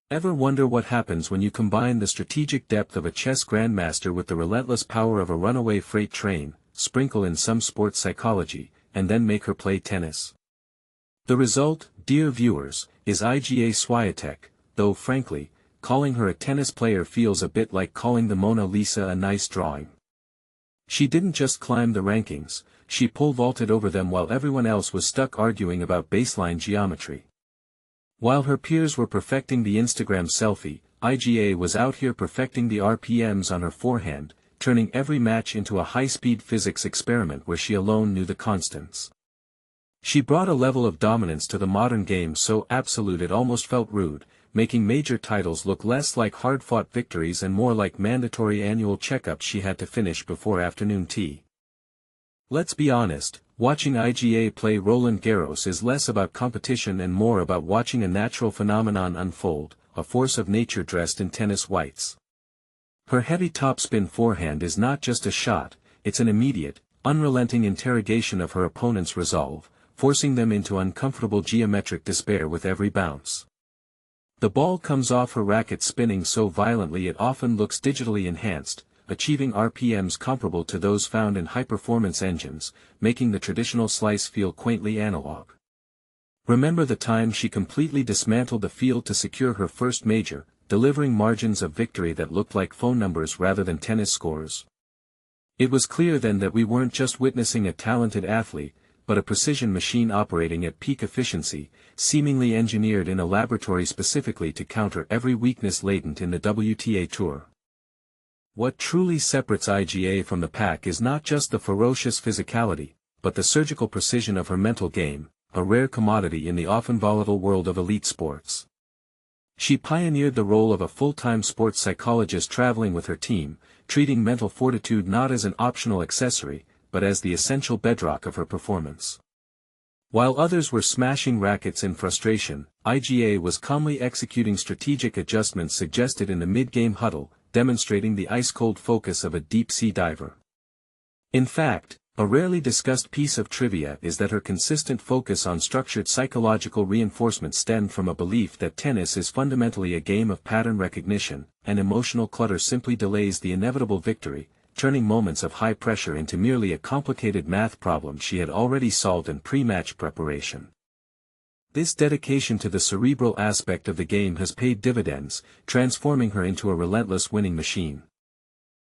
Ever wonder what happens when you combine the strategic depth of a chess grandmaster with the relentless power of a runaway freight train, sprinkle in some sports psychology, and then make her play tennis? The result, dear viewers, is Iga Swiatek, though frankly, calling her a tennis player feels a bit like calling the Mona Lisa a nice drawing. She didn't just climb the rankings, she pole vaulted over them while everyone else was stuck arguing about baseline geometry. While her peers were perfecting the Instagram selfie, Iga was out here perfecting the RPMs on her forehand, turning every match into a high-speed physics experiment where she alone knew the constants. She brought a level of dominance to the modern game so absolute it almost felt rude, making major titles look less like hard-fought victories and more like mandatory annual checkups she had to finish before afternoon tea. Let's be honest, watching Iga play Roland Garros is less about competition and more about watching a natural phenomenon unfold, a force of nature dressed in tennis whites. Her heavy topspin forehand is not just a shot, it's an immediate, unrelenting interrogation of her opponent's resolve, forcing them into uncomfortable geometric despair with every bounce. The ball comes off her racket spinning so violently it often looks digitally enhanced, achieving RPMs comparable to those found in high-performance engines, making the traditional slice feel quaintly analog. Remember the time she completely dismantled the field to secure her first major, delivering margins of victory that looked like phone numbers rather than tennis scores? It was clear then that we weren't just witnessing a talented athlete, but a precision machine operating at peak efficiency, seemingly engineered in a laboratory specifically to counter every weakness latent in the WTA Tour. What truly separates Iga from the pack is not just the ferocious physicality, but the surgical precision of her mental game, a rare commodity in the often volatile world of elite sports. She pioneered the role of a full-time sports psychologist traveling with her team, treating mental fortitude not as an optional accessory, but as the essential bedrock of her performance. While others were smashing rackets in frustration, Iga was calmly executing strategic adjustments suggested in the mid-game huddle, demonstrating the ice-cold focus of a deep-sea diver. In fact, a rarely discussed piece of trivia is that her consistent focus on structured psychological reinforcement stemmed from a belief that tennis is fundamentally a game of pattern recognition, and emotional clutter simply delays the inevitable victory, turning moments of high pressure into merely a complicated math problem she had already solved in pre-match preparation. This dedication to the cerebral aspect of the game has paid dividends, transforming her into a relentless winning machine.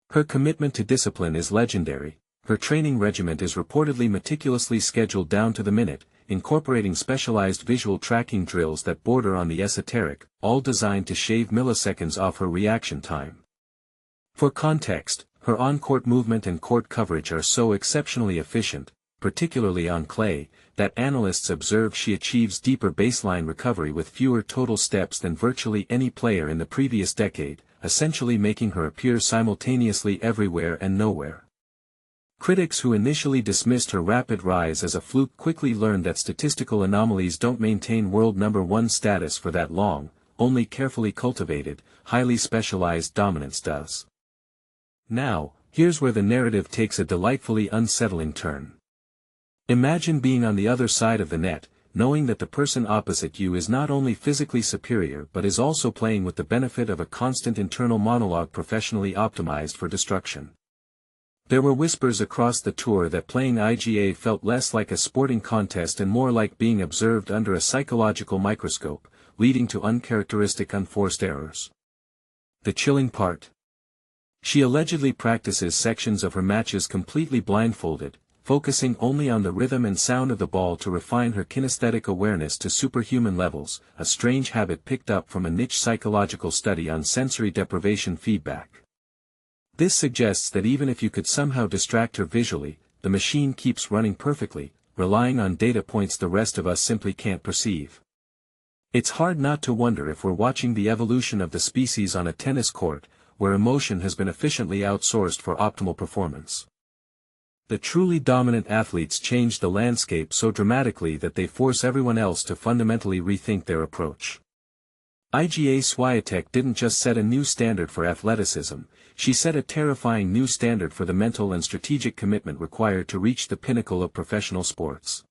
Her commitment to discipline is legendary. Her training regimen is reportedly meticulously scheduled down to the minute, incorporating specialized visual tracking drills that border on the esoteric, all designed to shave milliseconds off her reaction time. For context, her on-court movement and court coverage are so exceptionally efficient, particularly on clay, that analysts observe she achieves deeper baseline recovery with fewer total steps than virtually any player in the previous decade, essentially making her appear simultaneously everywhere and nowhere. Critics who initially dismissed her rapid rise as a fluke quickly learned that statistical anomalies don't maintain world number one status for that long, only carefully cultivated, highly specialized dominance does. Now, here's where the narrative takes a delightfully unsettling turn. Imagine being on the other side of the net, knowing that the person opposite you is not only physically superior but is also playing with the benefit of a constant internal monologue professionally optimized for destruction. There were whispers across the tour that playing Iga felt less like a sporting contest and more like being observed under a psychological microscope, leading to uncharacteristic unforced errors. The chilling part? She allegedly practices sections of her matches completely blindfolded, focusing only on the rhythm and sound of the ball to refine her kinesthetic awareness to superhuman levels, a strange habit picked up from a niche psychological study on sensory deprivation feedback. This suggests that even if you could somehow distract her visually, the machine keeps running perfectly, relying on data points the rest of us simply can't perceive. It's hard not to wonder if we're watching the evolution of the species on a tennis court, where emotion has been efficiently outsourced for optimal performance. The truly dominant athletes change the landscape so dramatically that they force everyone else to fundamentally rethink their approach. Iga Swiatek didn't just set a new standard for athleticism, she set a terrifying new standard for the mental and strategic commitment required to reach the pinnacle of professional sports.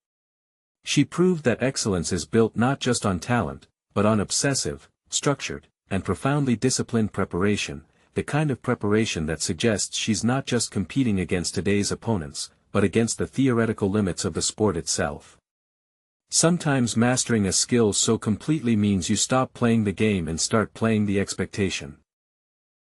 She proved that excellence is built not just on talent, but on obsessive, structured, and profoundly disciplined preparation, the kind of preparation that suggests she's not just competing against today's opponents, but against the theoretical limits of the sport itself. Sometimes mastering a skill so completely means you stop playing the game and start playing the expectation.